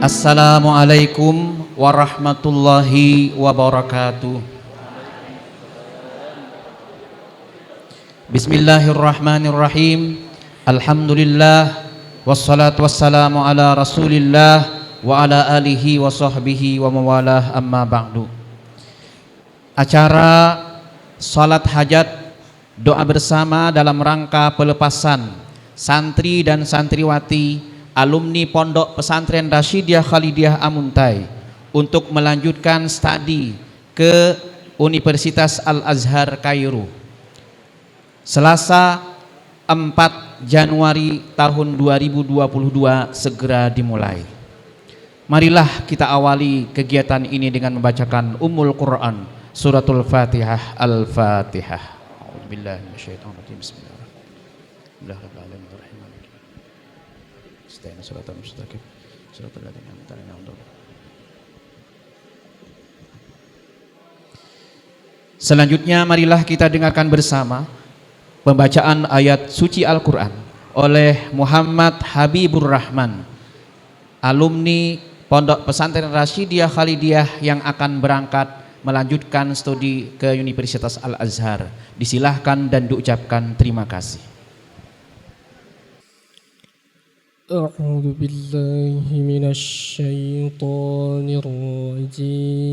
Assalamualaikum warahmatullahi wabarakatuh. Bismillahirrahmanirrahim. Alhamdulillah wassalatu wassalamu ala Rasulillah wa ala alihi wa sahbihi wa mawalah, amma ba'du. Acara salat hajat doa bersama dalam rangka pelepasan santri dan santriwati alumni Pondok Pesantren Rasyidiyah Khalidiyah Amuntai untuk melanjutkan studi ke Universitas Al-Azhar Kairo. Selasa 4 Januari tahun 2022 segera dimulai. Marilah kita awali kegiatan ini dengan membacakan Ummul Quran, Suratul Fatihah. Al-Fatihah. A'udzubillahi minasyaitonirrajim. Bismillahirrahmanirrahim. Selanjutnya marilah kita dengarkan bersama pembacaan ayat suci Al-Quran oleh Muhammad Habibur Rahman, alumni Pondok Pesantren Rasyidiyah Khalidiyah yang akan berangkat melanjutkan studi ke Universitas Al-Azhar. Disilahkan dan diucapkan terima kasih. أعوذ بالله من الشيطان الرجيم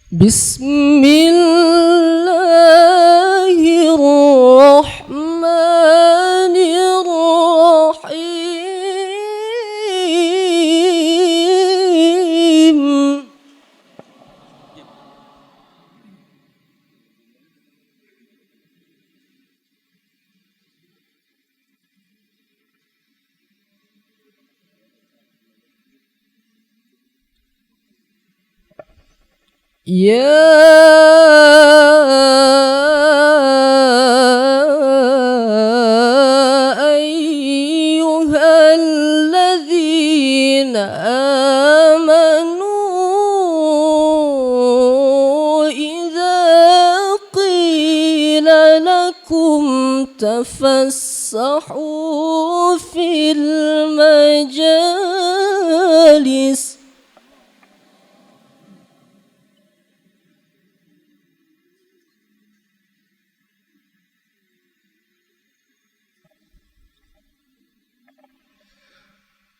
بسم الله الرحمن الرحيم يا أيها الذين آمنوا إذا قيل لكم تفسحوا في المجالس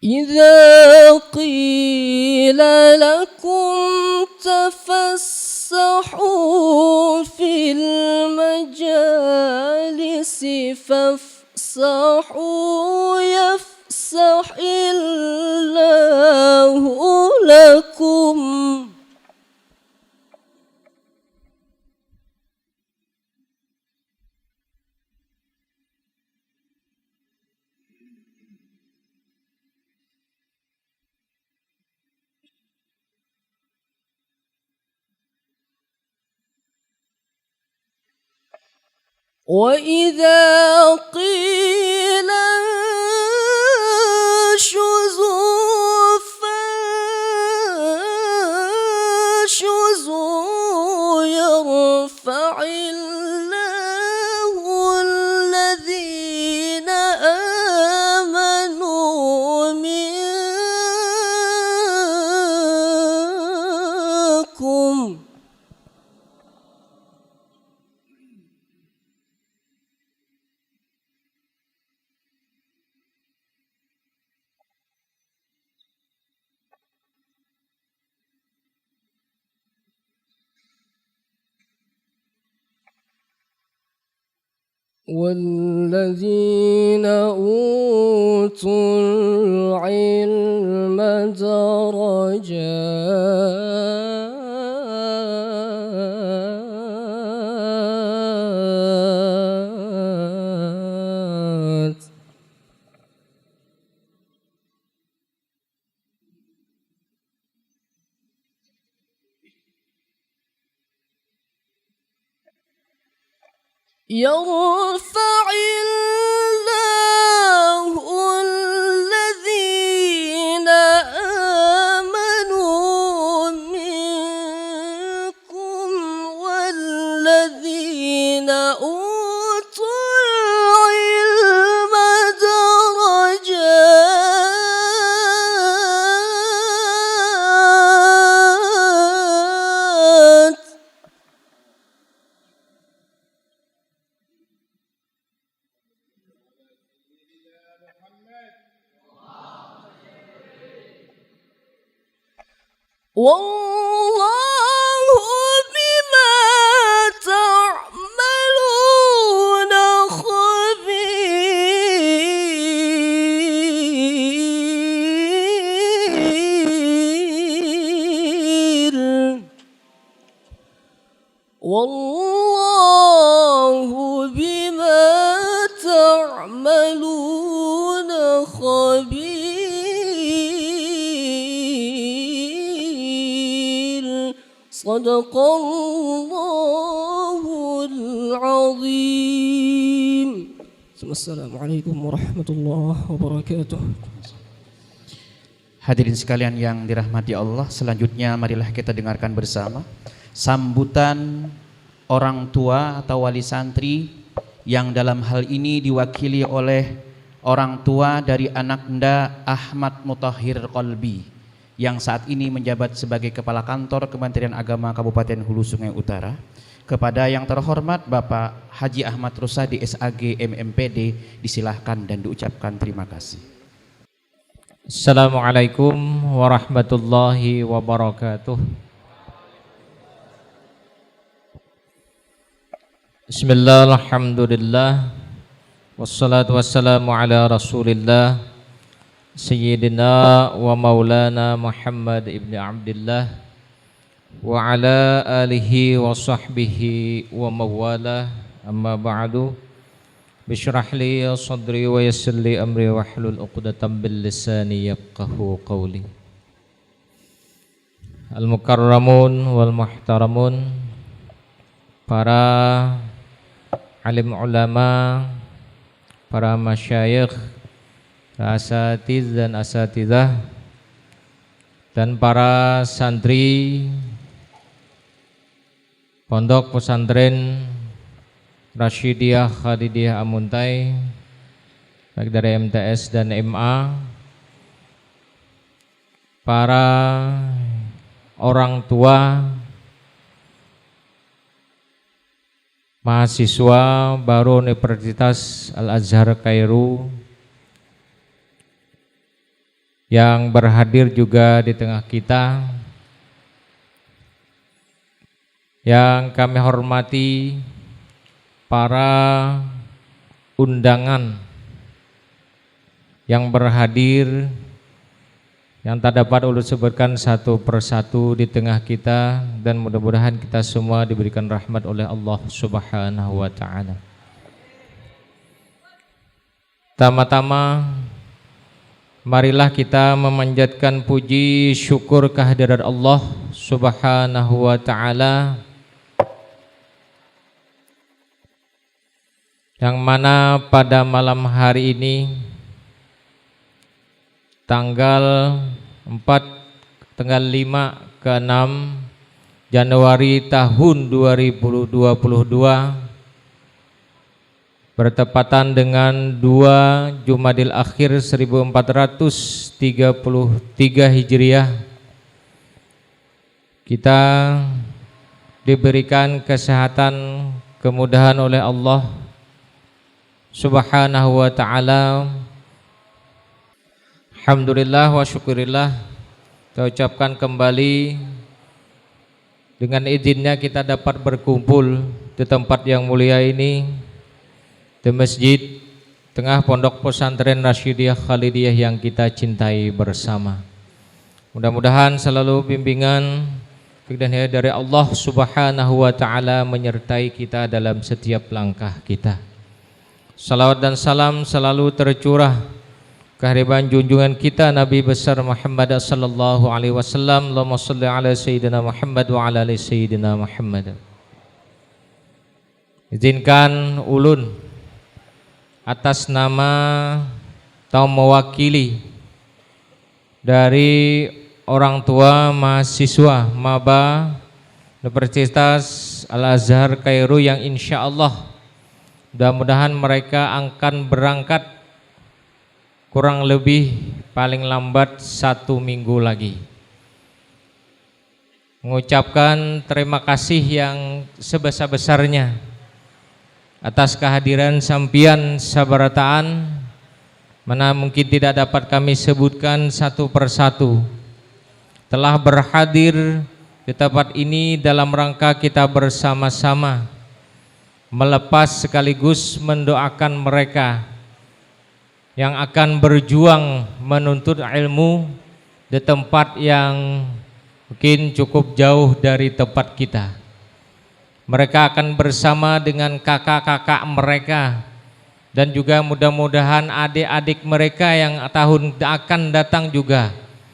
إذا قيل لكم تفسحوا في المجالس فافسحوا يفسح الله لكم وإذا قيل انشزوا فانشزوا يرفع الله الذين آمنوا منكم والذين أوتوا العلم درجات يرفع الله الذين آمنوا والله بما تعملون خبير والله بما تعملون خبير صدق الله العظيم. السلام عليكم ورحمة الله وبركاته. Hadirin sekalian yang dirahmati Allah, selanjutnya marilah kita dengarkan bersama sambutan orang tua atau wali santri yang dalam hal ini diwakili oleh orang tua dari Anaknda Ahmad Mutahhir Qalbi yang saat ini menjabat sebagai Kepala Kantor Kementerian Agama Kabupaten Hulu Sungai Utara, kepada yang terhormat Bapak Haji Ahmad Rusadi SAG MMPD disilahkan dan diucapkan terima kasih. Assalamualaikum warahmatullahi wabarakatuh. Bismillah, alhamdulillah, wassalatu wassalamu ala rasulillah Sayyidina wa maulana Muhammad ibn Abdillah wa ala alihi wa sahbihi wa mawalah, amma ba'du. Bishrah li sadri wa yassir li amri wa hlul 'uqdatam bil lisani yafqahu qawli. Al-mukarramun wal muhtaramun, para alim ulama, para masyayikh, asatiz dan asatidzah, dan para santri Pondok Pesantren Rasyidiyah Khalidiyah Amuntai, baik dari MTS dan MA, para orang tua, mahasiswa baru Universitas Al-Azhar Kairo yang berhadir juga di tengah kita, yang kami hormati para undangan yang berhadir, yang tak dapat ulun sebutkan satu persatu di tengah kita, dan mudah-mudahan kita semua diberikan rahmat oleh Allah Subhanahu wa ta'ala. Tama-tama marilah kita memanjatkan puji syukur kehadirat Allah Subhanahu wa ta'ala, yang mana pada malam hari ini tanggal 5 ke 6 Januari tahun 2022 bertepatan dengan 2 Jumadil Akhir 1433 Hijriah, kita diberikan kesehatan, kemudahan oleh Allah Subhanahu wa ta'ala. Alhamdulillah wa syukurillah, kita ucapkan kembali, dengan izinnya kita dapat berkumpul di tempat yang mulia ini, di masjid tengah Pondok Pesantren Rasyidiyah Khalidiyah yang kita cintai bersama. Mudah-mudahan selalu bimbingan dan hidayah dari Allah Subhanahu wa ta'ala menyertai kita dalam setiap langkah kita. Salawat dan salam selalu tercurah kehadiran junjungan kita Nabi besar Muhammad sallallahu alaihi wasallam. Allahumma shalli ala sayyidina Muhammad wa ala ali sayyidina Muhammad. Izinkan ulun atas nama atau mewakili dari orang tua mahasiswa maba Universitas Al-Azhar Kairo yang insya Allah mudah-mudahan mereka akan berangkat kurang lebih paling lambat 1 minggu lagi, mengucapkan terima kasih yang sebesar-besarnya atas kehadiran sampian sabarataan, mana mungkin tidak dapat kami sebutkan satu persatu, telah berhadir di tempat ini dalam rangka kita bersama-sama melepas sekaligus mendoakan mereka yang akan berjuang menuntut ilmu di tempat yang mungkin cukup jauh dari tempat kita. Mereka akan bersama dengan kakak-kakak mereka dan juga mudah-mudahan adik-adik mereka yang tahun akan datang juga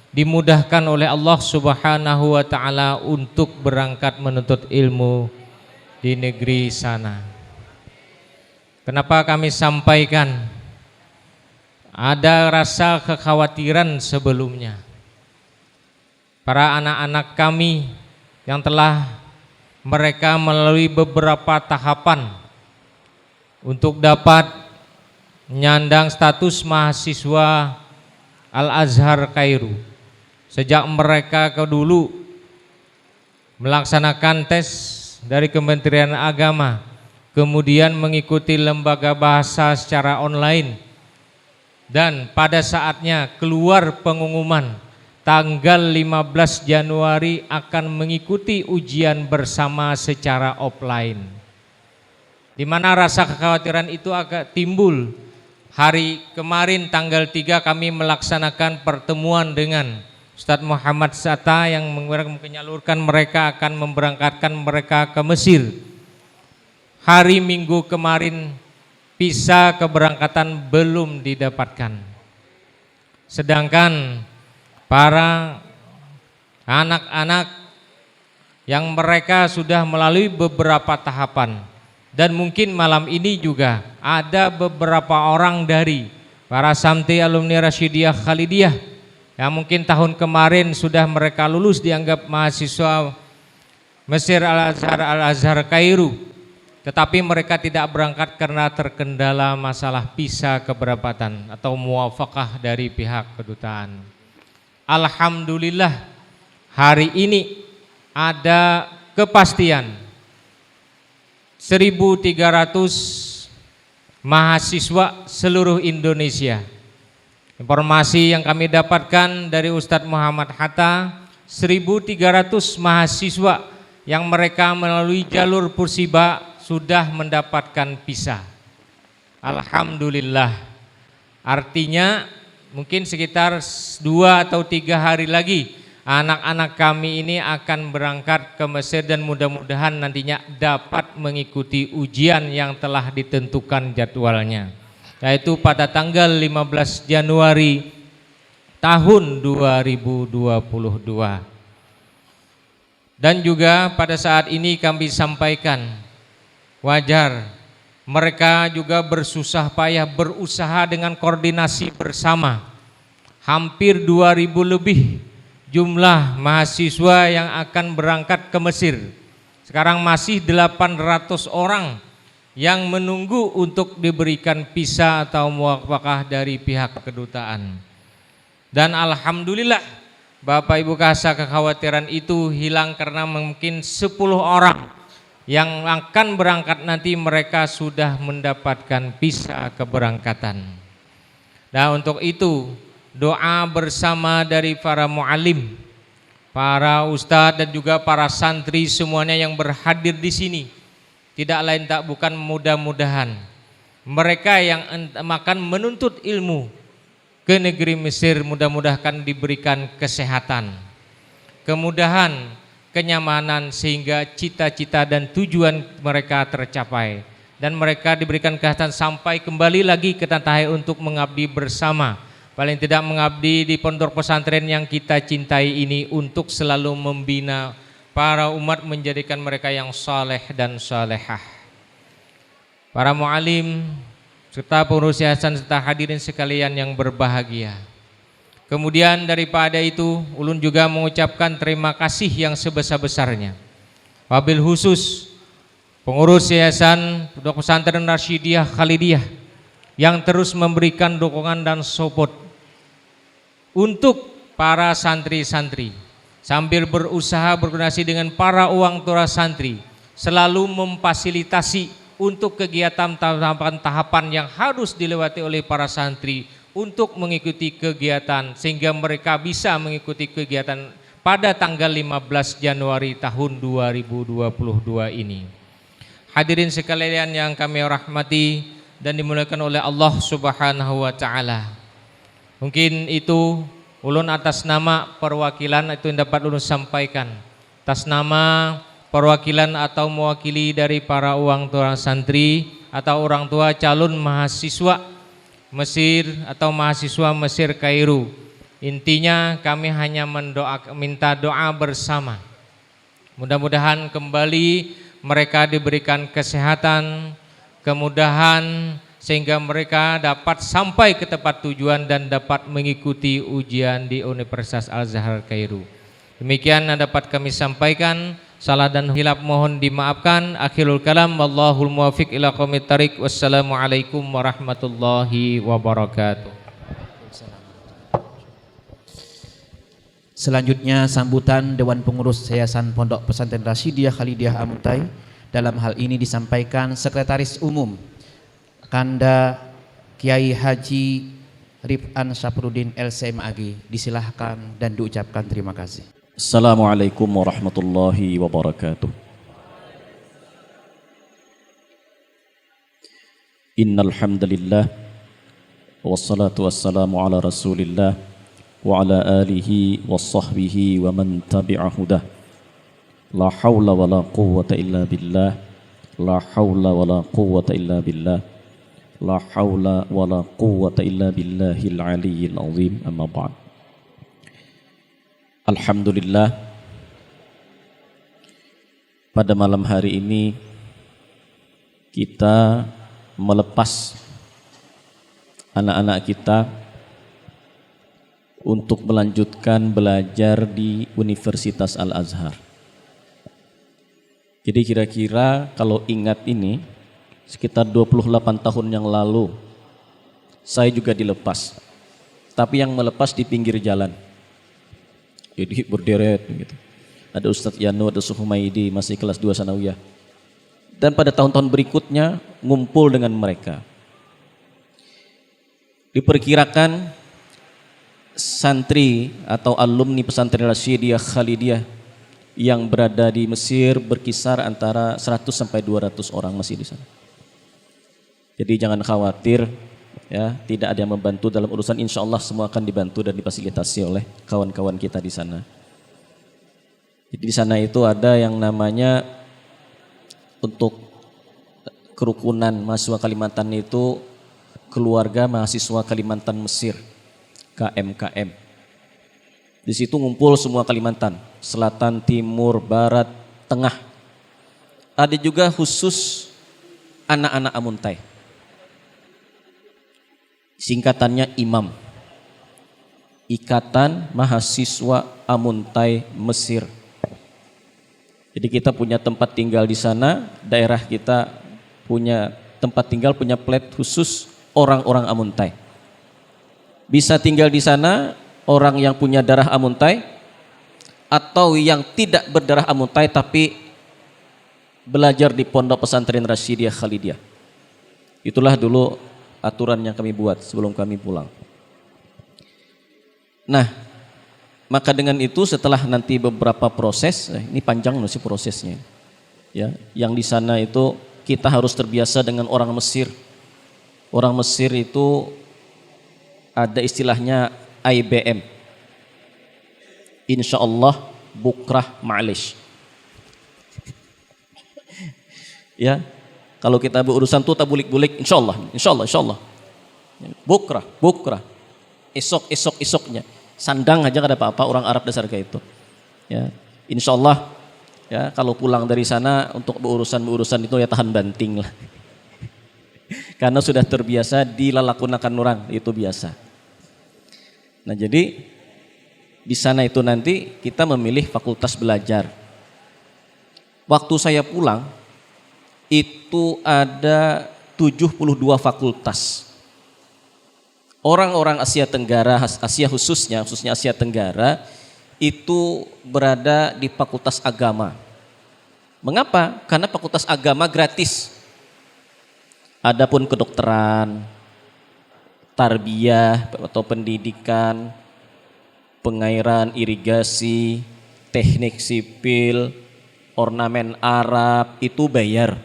dimudahkan oleh Allah Subhanahu wa taala untuk berangkat menuntut ilmu di negeri sana. Kenapa kami sampaikan? Ada rasa kekhawatiran sebelumnya. Para anak-anak kami yang telah mereka melalui beberapa tahapan untuk dapat menyandang status mahasiswa Al-Azhar Kairo. Sejak mereka dulu melaksanakan tes dari Kementerian Agama, kemudian mengikuti lembaga bahasa secara online, dan pada saatnya keluar pengumuman tanggal 15 Januari akan mengikuti ujian bersama secara offline. Di mana rasa kekhawatiran itu agak timbul. Hari kemarin tanggal 3 kami melaksanakan pertemuan dengan Ustadz Muhammad Satta yang menyalurkan mereka akan memberangkatkan mereka ke Mesir. Hari Minggu kemarin visa keberangkatan belum didapatkan. Sedangkan para anak-anak yang mereka sudah melalui beberapa tahapan, dan mungkin malam ini juga ada beberapa orang dari para santri alumni Rasyidiyah Khalidiyah yang mungkin tahun kemarin sudah mereka lulus dianggap mahasiswa Mesir Al-Azhar Kairo, tetapi mereka tidak berangkat karena terkendala masalah visa keberangkatan atau muwafaqah dari pihak kedutaan. Alhamdulillah hari ini ada kepastian 1.300 mahasiswa seluruh Indonesia. Informasi yang kami dapatkan dari Ustadz Muhammad Hatta, 1.300 mahasiswa yang mereka melalui jalur Pursiba sudah mendapatkan visa. Alhamdulillah. Artinya mungkin sekitar 2 atau 3 hari lagi anak-anak kami ini akan berangkat ke Mesir dan mudah-mudahan nantinya dapat mengikuti ujian yang telah ditentukan jadwalnya, yaitu pada tanggal 15 Januari tahun 2022. Dan juga pada saat ini kami sampaikan, wajar mereka juga bersusah payah berusaha dengan koordinasi bersama. Hampir 2.000 lebih jumlah mahasiswa yang akan berangkat ke Mesir. Sekarang masih 800 orang yang menunggu untuk diberikan visa atau muwafaqah dari pihak kedutaan. Dan alhamdulillah Bapak Ibu rasa kekhawatiran itu hilang karena mungkin 10 orang yang akan berangkat nanti mereka sudah mendapatkan visa keberangkatan. Nah, untuk itu doa bersama dari para mu'alim, para ustadz dan juga para santri semuanya yang berhadir di sini, tidak lain tak bukan mudah-mudahan mereka yang akan menuntut ilmu ke negeri Mesir mudah-mudahan diberikan kesehatan, kemudahan, kenyamanan sehingga cita-cita dan tujuan mereka tercapai dan mereka diberikan kesehatan sampai kembali lagi ke tanah air untuk mengabdi bersama, paling tidak mengabdi di pondok pesantren yang kita cintai ini untuk selalu membina para umat, menjadikan mereka yang saleh dan salehah. Para mu'alim serta pengurus yayasan serta hadirin sekalian yang berbahagia. Kemudian daripada itu ulun juga mengucapkan terima kasih yang sebesar-besarnya wabil khusus pengurus yayasan Pondok Pesantren Rasyidiyah Khalidiyah yang terus memberikan dukungan dan support untuk para santri-santri sambil berusaha berkoordinasi dengan para uang tua santri selalu memfasilitasi untuk kegiatan tahapan-tahapan yang harus dilewati oleh para santri untuk mengikuti kegiatan sehingga mereka bisa mengikuti kegiatan pada tanggal 15 Januari tahun 2022 ini. Hadirin sekalian yang kami rahmati dan dimuliakan oleh Allah Subhanahu wa taala. Mungkin itu ulun atas nama perwakilan itu yang dapat ulun sampaikan. Atas nama perwakilan atau mewakili dari para orang tua santri atau orang tua calon mahasiswa Mesir atau mahasiswa Mesir Kairo. Intinya kami hanya minta doa bersama. Mudah-mudahan kembali mereka diberikan kesehatan, kemudahan sehingga mereka dapat sampai ke tempat tujuan dan dapat mengikuti ujian di Universitas Al-Azhar Kairo. Demikian yang dapat kami sampaikan. Salah dan hilaf mohon dimaafkan. Akhirul kalam wallahul muwaffiq ila aqwamit thariq. Wassalamualaikum warahmatullahi wabarakatuh. Selanjutnya sambutan Dewan Pengurus Yayasan Pondok Pesantren Rasyidiyah Khalidiyah Amuntai. Dalam hal ini disampaikan Sekretaris Umum Kanda Kiai Haji Rifan Syafruddin LCMAG. Disilahkan dan diucapkan terima kasih. Assalamualaikum warahmatullahi wabarakatuh. Innal hamdalillah wassalatu wassalamu ala Rasulillah wa ala alihi wassahbihi wa man tabi'a hudah. La haula wala quwwata illa billah. La haula wala quwwata illa billah. La haula wala quwwata illa billahil aliyyil azim. Amma ba'd. Alhamdulillah, pada malam hari ini kita melepas anak-anak kita untuk melanjutkan belajar di Universitas Al-Azhar. Jadi kira-kira kalau ingat ini, sekitar 28 tahun yang lalu saya juga dilepas, tapi yang melepas di pinggir jalan. Jadi berderet gitu. Ada Ustadz Yano, ada Suhumaidi, masih kelas 2 sanawiyah. Dan pada tahun-tahun berikutnya ngumpul dengan mereka. Diperkirakan santri atau alumni pesantren Rasyidiyah Khalidiyah yang berada di Mesir berkisar antara 100 sampai 200 orang masih di sana. Jadi jangan khawatir, ya, tidak ada yang membantu dalam urusan, insya Allah semua akan dibantu dan difasilitasi oleh kawan-kawan kita di sana. Jadi di sana itu ada yang namanya untuk kerukunan mahasiswa Kalimantan itu keluarga mahasiswa Kalimantan Mesir, KMKM. Di situ ngumpul semua Kalimantan, selatan, timur, barat, tengah. Ada juga khusus anak-anak Amuntai. Singkatannya IMAM, Ikatan Mahasiswa Amuntai Mesir. Jadi kita punya tempat tinggal di sana, daerah kita punya tempat tinggal, punya plat khusus orang-orang Amuntai. Bisa tinggal di sana orang yang punya darah Amuntai atau yang tidak berdarah Amuntai tapi belajar di Pondok Pesantren Rasyidiyah Khalidiyah. Itulah dulu aturan yang kami buat sebelum kami pulang. Nah, maka dengan itu setelah nanti beberapa proses, ini panjang sih prosesnya. Ya, yang di sana itu kita harus terbiasa dengan orang Mesir. Orang Mesir itu ada istilahnya IBM. Insya Allah bukrah ma'alish. Ya. Kalau kita berurusan tuh tabulik-bulik, insya Allah. Bukrah, esoknya. Sandang aja gak ada apa-apa, orang Arab dasar kayak itu. Ya, insya Allah, ya, kalau pulang dari sana untuk berurusan itu ya tahan banting lah. Karena sudah terbiasa dilalakunakan orang, itu biasa. Nah jadi di sana itu nanti kita memilih fakultas belajar. Waktu saya pulang, itu ada 72 fakultas. Orang-orang Asia Tenggara, Asia khususnya Asia Tenggara itu berada di fakultas agama. Mengapa? Karena fakultas agama gratis. Adapun kedokteran, tarbiyah atau pendidikan, pengairan, irigasi, teknik sipil, ornamen Arab itu bayar.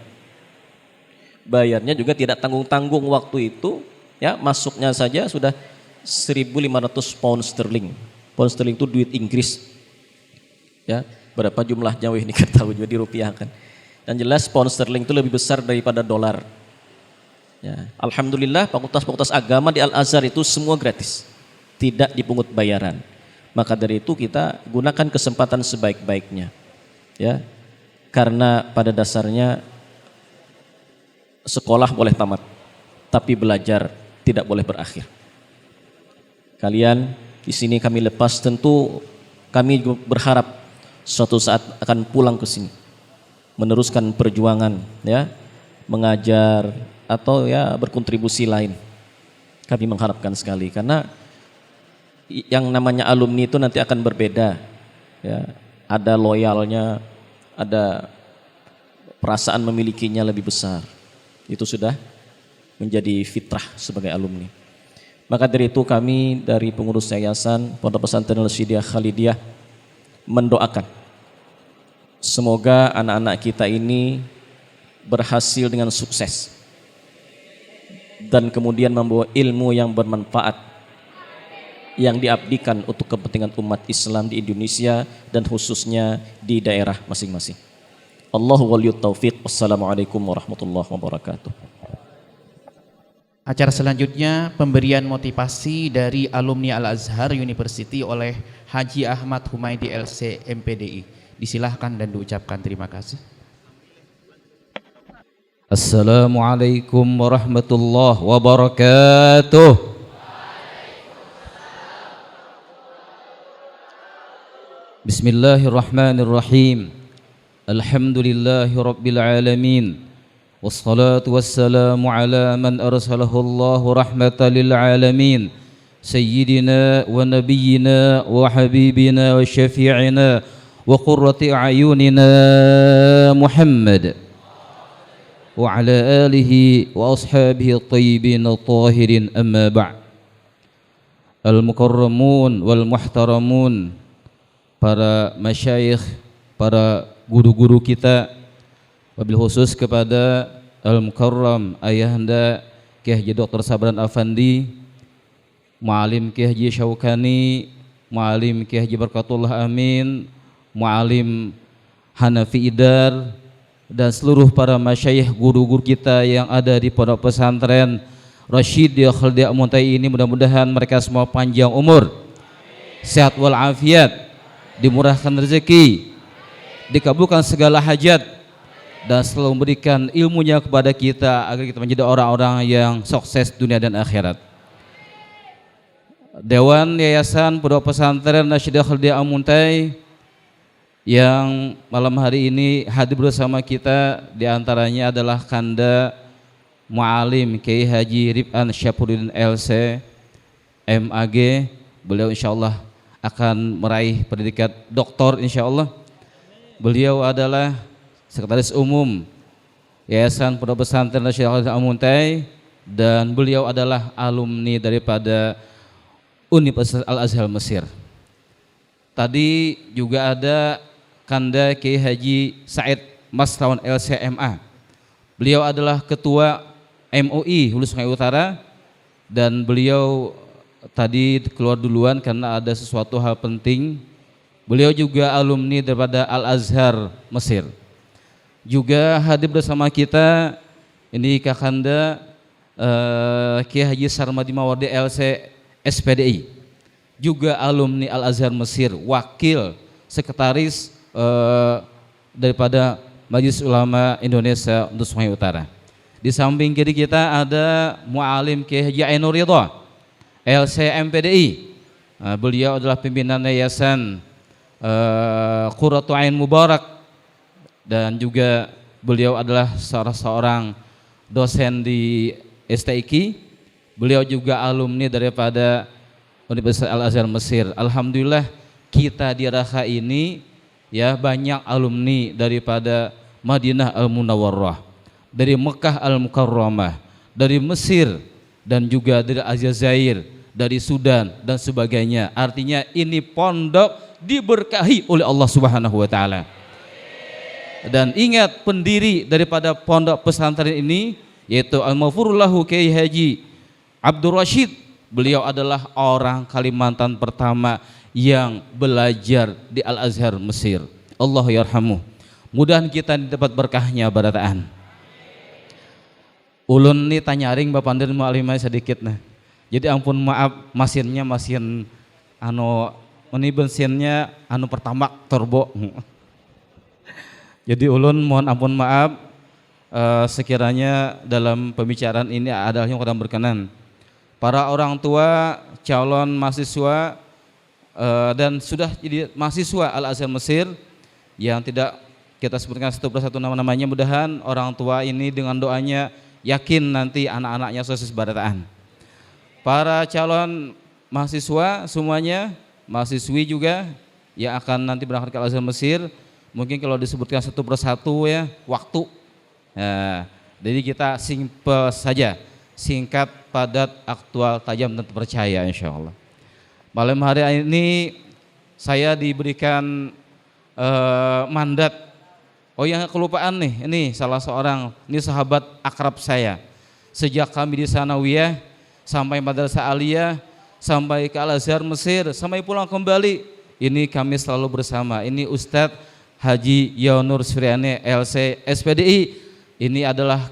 Bayarnya juga tidak tanggung-tanggung waktu itu, ya masuknya saja sudah 1.500 pound sterling. Pound sterling itu duit Inggris. Ya, berapa jumlahnya ini ketahui juga dirupiahkan. Dan jelas pound sterling itu lebih besar daripada dolar. Ya, alhamdulillah fakultas-fakultas agama di Al-Azhar itu semua gratis. Tidak dipungut bayaran. Maka dari itu kita gunakan kesempatan sebaik-baiknya. Ya. Karena pada dasarnya sekolah boleh tamat, tapi belajar tidak boleh berakhir. Kalian di sini kami lepas, tentu kami berharap suatu saat akan pulang ke sini, meneruskan perjuangan, ya, mengajar atau ya berkontribusi lain. Kami mengharapkan sekali, karena yang namanya alumni itu nanti akan berbeda, ya, ada loyalnya, ada perasaan memilikinya lebih besar. Itu sudah menjadi fitrah sebagai alumni. Maka dari itu kami dari pengurus yayasan Pondok Pesantren Al-Syidiyah Khalidiyah mendoakan semoga anak-anak kita ini berhasil dengan sukses dan kemudian membawa ilmu yang bermanfaat yang diabdikan untuk kepentingan umat Islam di Indonesia dan khususnya di daerah masing-masing. Allahu waliyut taufiq. Wassalamualaikum warahmatullahi wabarakatuh. Acara selanjutnya pemberian motivasi dari alumni Al-Azhar University oleh Haji Ahmad Humaydi LC MPDI. Disilahkan dan diucapkan terima kasih. Assalamualaikum warahmatullahi wabarakatuh. Bismillahirrahmanirrahim. Alhamdulillahi rabbil alamin. Wassalatu wassalamu ala man arsalahu Allahu rahmatan lil alamin. Sayyidina wa nabiyyina wa habibina wa syafi'ina wa qurrati a'yunina Muhammad wa ala alihi wa ashabihi at-tayyibin at-tahirin, amma ba'd. Al-mukarramun wal muhtaramun, para masyayikh, para guru-guru kita, wabil khusus kepada Al-Mukarram Ayahanda Kiai Haji Dr. Sabran Afandi, Mu'alim Kiai Haji Syaukani, Mu'alim Kiai Haji Barkatullah Amin, Mu'alim Hanafi Idar, dan seluruh para masyayikh guru-guru kita yang ada di Pondok Pesantren Rasyidiyah Khalidiyah Muntai ini. Mudah-mudahan mereka semua panjang umur, sehat walafiat, dimurahkan rezeki, dikabulkan segala hajat, dan selalu memberikan ilmunya kepada kita agar kita menjadi orang-orang yang sukses dunia dan akhirat. Dewan Yayasan Pondok Pesantren Rasyidiyah Khalidiyah Muntai yang malam hari ini hadir bersama kita, diantaranya adalah Kanda Mu'alim Kiai Haji Rif'an Syafruddin LC MAG. Beliau insyaallah akan meraih predikat doktor insyaallah. Beliau adalah Sekretaris Umum Yayasan Pondok Pesantren Rasyidiyah Khalidiyah Muntai, dan beliau adalah alumni daripada Universitas Al-Azhar Mesir. Tadi juga ada Kanda Kiai Haji Said Masrawan LCMA. Beliau adalah Ketua MUI Hulu Sungai Utara, dan beliau tadi keluar duluan karena ada sesuatu hal penting. Beliau juga alumni daripada Al-Azhar Mesir. Juga hadir bersama kita ini Kakanda Kiai Haji Sarmadi Mawardi LC SPDI, juga alumni Al-Azhar Mesir, wakil sekretaris daripada Majelis Ulama Indonesia untuk Sungai Utara. Di samping kiri kita ada Mu'alim Kiai Haji Ainur Ridha LC MPDI. Beliau adalah pimpinan Yayasan Qurratu Ain Mubarak, dan juga beliau adalah seorang dosen di STIQ. Beliau juga alumni daripada Universitas Al-Azhar Mesir. Alhamdulillah kita di Raha ini ya banyak alumni daripada Madinah Al-Munawwarah, dari Mekah Al-Mukarramah, dari Mesir, dan juga dari Aljazair, dari Sudan dan sebagainya. Artinya ini pondok diberkahi oleh Allah Subhanahu wa taala. Dan ingat pendiri daripada pondok pesantren ini yaitu Al-Maghfurullahu Kiai Haji Abdul Rashid. Beliau adalah orang Kalimantan pertama yang belajar di Al-Azhar Mesir. Allah yarhamuh. Mudahan kita dapat berkahnya barataan. Ulun nih tanyaring Bapak Andir mu'alimai sedikit nah. Jadi ampun maaf mesinnya mesin ini bensinnya pertamax turbo. Jadi ulun mohon ampun maaf sekiranya dalam pembicaraan ini ada yang kurang berkenan. Para orang tua calon mahasiswa dan sudah jadi mahasiswa Al-Azhar Mesir yang tidak kita sebutkan satu persatu nama-namanya, mudahan orang tua ini dengan doanya yakin nanti anak-anaknya sukses barataan. Para calon mahasiswa semuanya, mahasiswi juga yang akan nanti berangkat ke Al-Azhar Mesir, mungkin kalau disebutkan satu persatu ya waktu. Nah, jadi kita simpel saja, singkat, padat, aktual, tajam dan terpercaya insyaallah. Malam hari ini saya diberikan mandat. Oh yang kelupaan nih, ini salah seorang, ini sahabat akrab saya. Sejak kami di Sanawiyah sampai Madrasah Aliyah, sampai ke Al-Azhar Mesir, sampai pulang kembali, ini kami selalu bersama. Ini Ustadz Haji Yaunur Sfriane LC SPDI. Ini adalah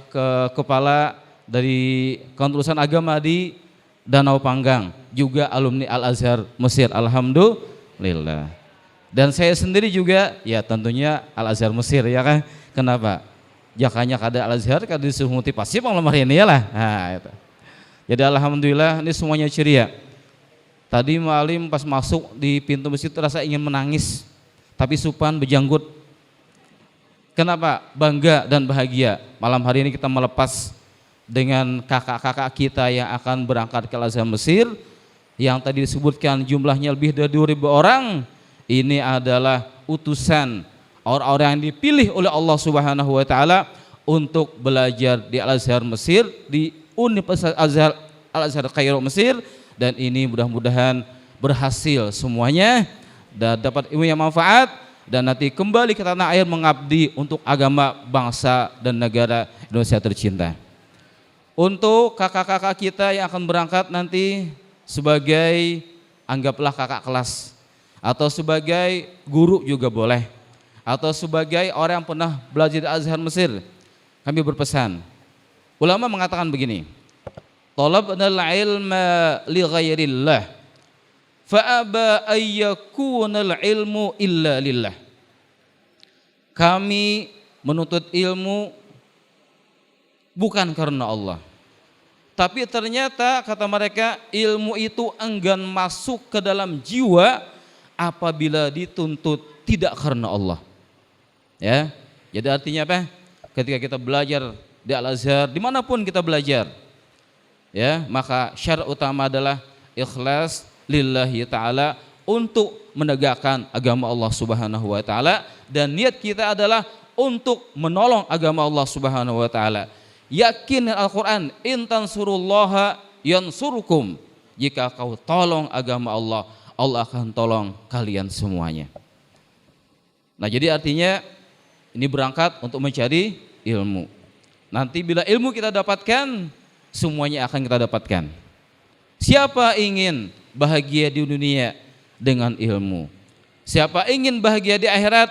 kepala dari Kepengurusan Agama di Danau Panggang, juga alumni Al-Azhar Mesir. Alhamdulillah. Dan saya sendiri juga ya tentunya Al-Azhar Mesir ya kan. Kenapa? Jakanya kada Al-Azhar kada disuruh motivasi malam hari ini ya lah. Nah, itu. Jadi alhamdulillah ini semuanya ceria. Tadi Mu'alim pas masuk di pintu masjid terasa ingin menangis, tapi Supan berjanggut. Kenapa? Bangga dan bahagia. Malam hari ini kita melepas dengan kakak-kakak kita yang akan berangkat ke Al-Azhar Mesir, yang tadi disebutkan jumlahnya lebih dari 2.000 orang. Ini adalah utusan orang-orang yang dipilih oleh Allah Subhanahu wa taala untuk belajar di Al-Azhar Mesir, di Universitas Al-Azhar Kairo Mesir, dan ini mudah-mudahan berhasil semuanya dan dapat ilmu yang manfaat dan nanti kembali ke tanah air mengabdi untuk agama, bangsa dan negara Indonesia tercinta. Untuk kakak-kakak kita yang akan berangkat nanti sebagai anggaplah kakak kelas atau sebagai guru juga boleh, atau sebagai orang yang pernah belajar di Al-Azhar Mesir, kami berpesan. Ulama mengatakan begini, talabnal ilma li ghairillah fa aba ayyakunal ilmu illa lillah. Kami menuntut ilmu bukan karena Allah, tapi ternyata kata mereka ilmu itu enggan masuk ke dalam jiwa apabila dituntut tidak karena Allah. Ya, jadi artinya apa? Ketika kita belajar di Al-Azhar, dimanapun kita belajar, ya, maka syarat utama adalah ikhlas lillahi ta'ala untuk menegakkan agama Allah Subhanahu wa ta'ala, dan niat kita adalah untuk menolong agama Allah Subhanahu wa ta'ala. Yakin Al-Quran, in tansurullaha yansurukum, jika kau tolong agama Allah, Allah akan tolong kalian semuanya. Nah jadi artinya ini berangkat untuk mencari ilmu. Nanti bila ilmu kita dapatkan, semuanya akan kita dapatkan. Siapa ingin bahagia di dunia dengan ilmu? Siapa ingin bahagia di akhirat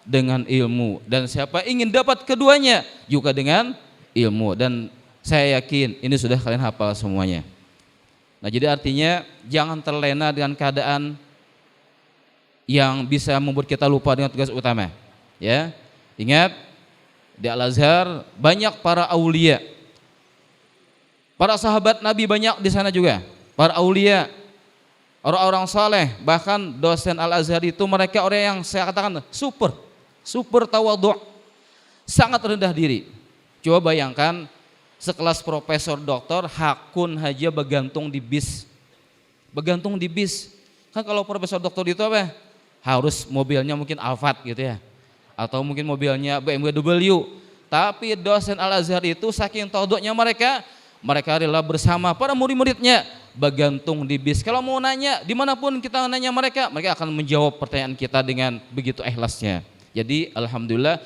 dengan ilmu? Dan siapa ingin dapat keduanya juga dengan ilmu? Dan saya yakin ini sudah kalian hafal semuanya. Nah jadi artinya jangan terlena dengan keadaan yang bisa membuat kita lupa dengan tugas utama. Ya, ingat di Al-Azhar banyak para aulia, para sahabat Nabi banyak di sana juga, para aulia, orang-orang saleh, bahkan dosen Al-Azhar itu mereka orang yang saya katakan super tawadhu', sangat rendah diri. Coba bayangkan sekelas profesor doktor hakun haja bergantung di bis. Bergantung di bis. Kan kalau profesor doktor itu apa? Harus mobilnya mungkin Alphard gitu ya. Atau mungkin mobilnya BMW. Tapi dosen Al-Azhar itu saking tawadhu'nya mereka rela bersama para murid-muridnya bergantung di bis. Kalau mau nanya, dimanapun kita nanya mereka akan menjawab pertanyaan kita dengan begitu ikhlasnya. Jadi alhamdulillah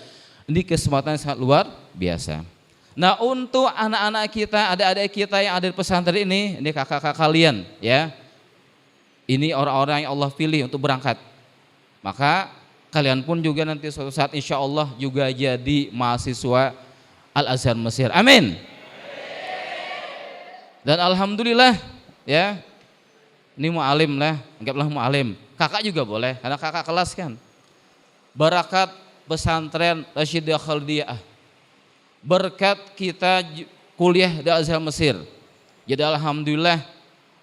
ini kesempatan yang sangat luar biasa. Nah, untuk anak-anak kita, adik-adik kita yang ada di pesantren ini kakak-kakak kalian ya. Ini orang-orang yang Allah pilih untuk berangkat. Maka kalian pun juga nanti suatu saat insya Allah juga jadi mahasiswa Al-Azhar Mesir. Amin. Dan alhamdulillah ya, ini mu'alim lah, anggaplah mu'alim. Kakak juga boleh, karena kakak kelas kan. Barakat pesantren Rasyidah Khaldiyah, berkat kita kuliah di Al-Azhar Mesir. Jadi alhamdulillah,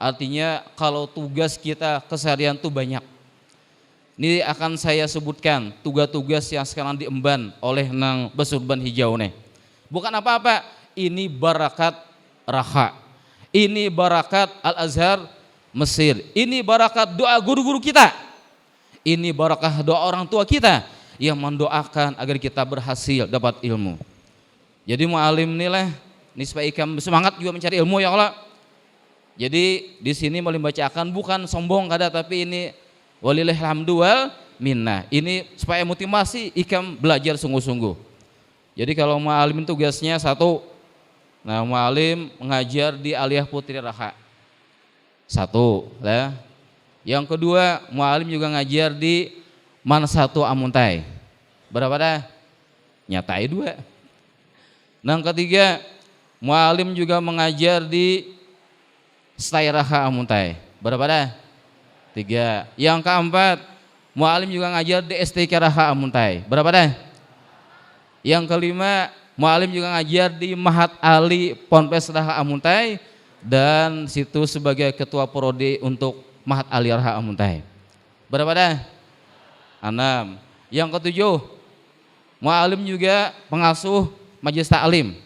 artinya kalau tugas kita keseharian tuh banyak. Ini akan saya sebutkan tugas-tugas yang sekarang diemban oleh nang Besurban Hijau nih. Bukan apa-apa, ini barakat raha. Ini barakat Al-Azhar Mesir. Ini barakat doa guru-guru kita. Ini barakah doa orang tua kita yang mendoakan agar kita berhasil dapat ilmu. Jadi mu'alim inilah, ini supaya ikam semangat juga mencari ilmu ya Allah. Jadi di sini mau membacakan bukan sombong kada, tapi ini walillahil hamdu wal minnah. Ini supaya motivasi ikam belajar sungguh-sungguh. Jadi kalau mu'alim tugasnya satu, nah mu'alim mengajar di Aliyah Putri Raha. Satu ya. Yang kedua, mu'alim juga ngajar di Mansatu Amuntai. Berapa dah? Nyatai 2. Nah, yang ketiga, mu'alim juga mengajar di Stai Raha Amuntai. Berapa dah? 3. Yang keempat, mu'alim juga ngajar di STK Raha Amuntai. Berapa dah? Yang kelima, mu'alim juga ngajar di Mahat Ali Ponpes Raha Amuntai dan situ sebagai ketua prodi untuk Mahat Ali Raha Amuntai. Berapa dah? 6. Yang ketujuh, mu'alim juga pengasuh Majelis Ta'lim.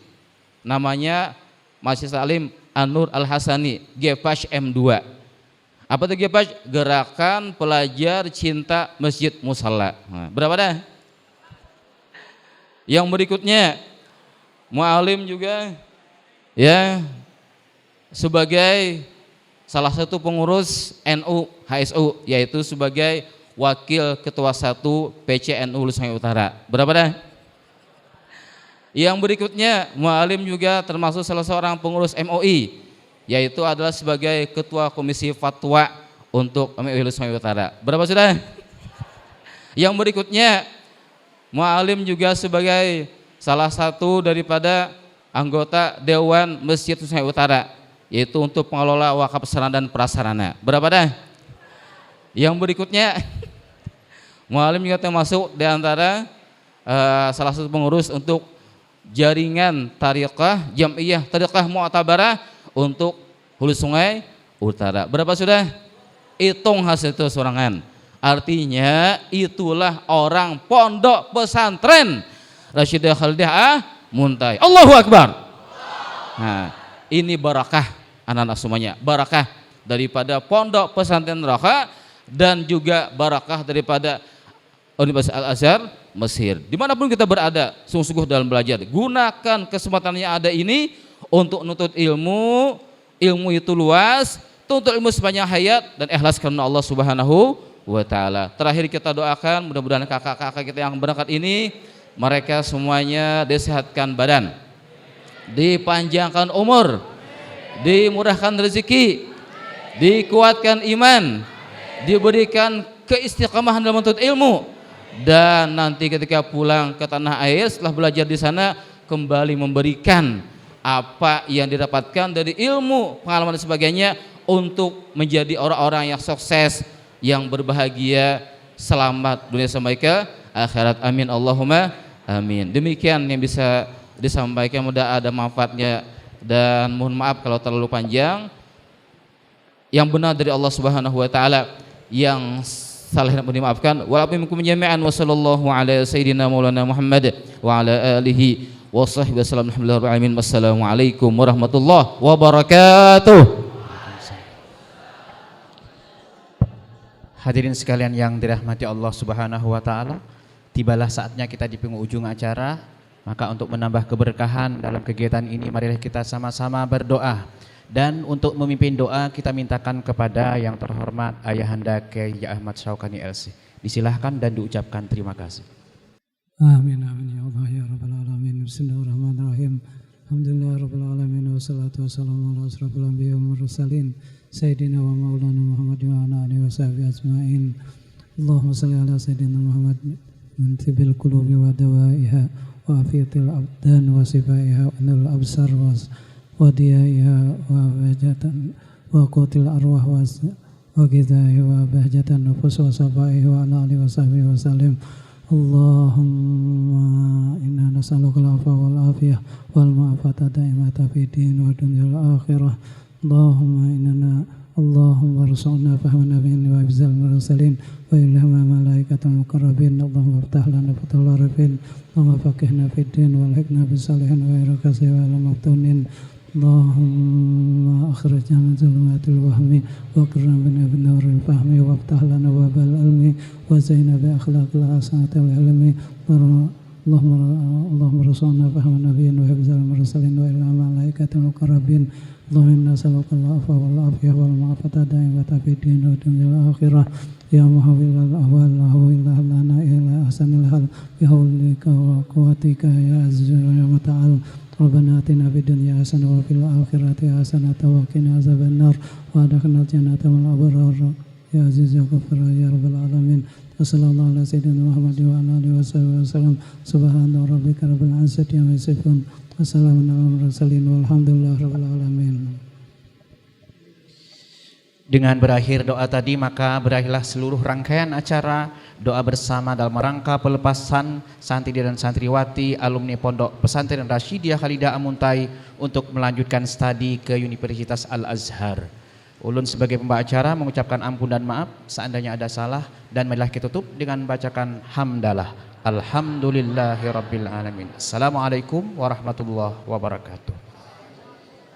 Namanya Majelis Ta'lim An-Nur Al-Hasani, GPAS M2. Apa itu GPAS? Gerakan Pelajar Cinta Masjid Musalla. Nah, berapa dah? Yang berikutnya, mu'alim juga ya sebagai salah satu pengurus NU HSU, yaitu sebagai wakil ketua 1 PCNU Sungai Utara. Berapa dah? Yang berikutnya, mu'alim juga termasuk salah seorang pengurus MOI, yaitu adalah sebagai ketua komisi fatwa untuk MUI Sungai Utara. Berapa sudah? Yang berikutnya, mu'alim juga sebagai salah satu daripada anggota Dewan Masjid Sungai Utara, yaitu untuk pengelola wakaf sarana dan prasarana. Berapa dah? Yang berikutnya, mu'alim juga termasuk di antara salah satu pengurus untuk jaringan tariqah Jam'iyah Tariqah Mu'tabarah untuk Hulu Sungai Utara. Berapa sudah? Hitung hasil itu sorangan. Artinya itulah orang pondok pesantren Rasyidah Khaldiyah Muntai. Allahu Akbar. Nah, ini barakah anak-anak semuanya. Barakah daripada pondok pesantren Raha dan juga barakah daripada Universitas Al-Azhar Mesir. Dimanapun kita berada, sungguh-sungguh dalam belajar. Gunakan kesempatan yang ada ini untuk menuntut ilmu. Ilmu itu luas, tuntut ilmu sepanjang hayat dan ikhlas karena Allah Subhanahu wa ta'ala. Terakhir kita doakan mudah-mudahan kakak-kakak kita yang berangkat ini mereka semuanya disehatkan badan, dipanjangkan umur, dimurahkan rezeki, dikuatkan iman, diberikan keistiqamahan dalam menuntut ilmu, dan nanti ketika pulang ke tanah air setelah belajar di sana kembali memberikan apa yang didapatkan dari ilmu, pengalaman dan sebagainya untuk menjadi orang-orang yang sukses, yang berbahagia, selamat dunia sampai ke akhirat. Amin Allahumma amin. Demikian yang bisa disampaikan, mudah ada manfaatnya dan mohon maaf kalau terlalu panjang. Yang benar dari Allah Subhanahu wa taala, yang salah dan dimaafkan. Walaupun jami'an wa sallallahu ala sayyidina maulana Muhammad wa ala alihi wa sahbihi wasallam. Alhamdulillah rabbil alamin. Wassalamualaikum warahmatullahi wabarakatuh. Hadirin sekalian yang dirahmati Allah Subhanahu wa taala, tibalah saatnya kita di penghujung acara. Maka untuk menambah keberkahan dalam kegiatan ini, marilah kita sama-sama berdoa Dan untuk memimpin doa kita mintakan kepada yang terhormat Ayahanda Kiai Ahmad Syaukani LC. Disilahkan dan diucapkan terima kasih. Amin amin ya Allah ya Rabbal alamin. Bismillahirrahmanirrahim. Alhamdulillah Rabbil alamin wassalatu wassalamu ala asrofil anbiya wal mursalin sayyidina wa maulana Muhammad wa ala alihi washabihi ajmain. Allahumma shalli ala sayyidina Muhammad min tibil qulubi wa dawaiha wa afiyatil abdan wa sifaiha wa nuril absar wa diyaiha wa wajatan wa qutil arwah wa ghidaiha wa bahjatan nufus wa safaiha wa ala alihi washabihi wasallim. Allahumma inna nas'aluka al-'afwa wal afiyah wal ma'afata daimata fid din wa dunya wal akhirah. Allahumma arzuqna fahma nabiyyin wa bizal mursalin wa ilhama malaikatul muqarrabin. Allahumma iftah lana fathal arifin. Allahumma faqihna fid din wal hikna bis salihin wa irakasi wal maftunin. Allahumma akhrijna min zulumatil wahmi wa akrimna bin nuril fahmi wa iftah lana babal ilmi wa zaina bi akhlaqil hasanatil ilmi. Allahumma rasulna fahma nabiyyin wa hifzal mursalin wa ila malaikatil muqarrabin. Allahumma nas'aluka al-'afwa wal afiyah wal ma'afata daimata fid din wa dunya wal akhirah. Ya muhawwilal ahwal la hawla lana illa ahsanil hal bi hawlika wa quwwatika ya azza wa ta'ala. Rabbana atina fid dunya hasanah wa fil akhirati hasanah wa qina azabannar wa adkhilna jannata wal abrar ya aziz ya ghafur ya rabbal alamin. Wassallallahu ala sayyidina Muhammad wa ala alihi wasallam. Subhana rabbika rabbil izzati amma yasifun. Wassalamun ala mursalin walhamdulillahi rabbil alamin. Dengan berakhir doa tadi maka berakhirlah seluruh rangkaian acara doa bersama dalam rangka pelepasan santri dan santriwati alumni Pondok Pesantren Rasyidiyah Khalidah Amuntai untuk melanjutkan studi ke Universitas Al-Azhar. Ulun sebagai pembawa acara mengucapkan ampun dan maaf seandainya ada salah, dan marilah kita tutup dengan membacakan hamdalah. Alhamdulillahirabbil alamin. Assalamualaikum warahmatullahi wabarakatuh.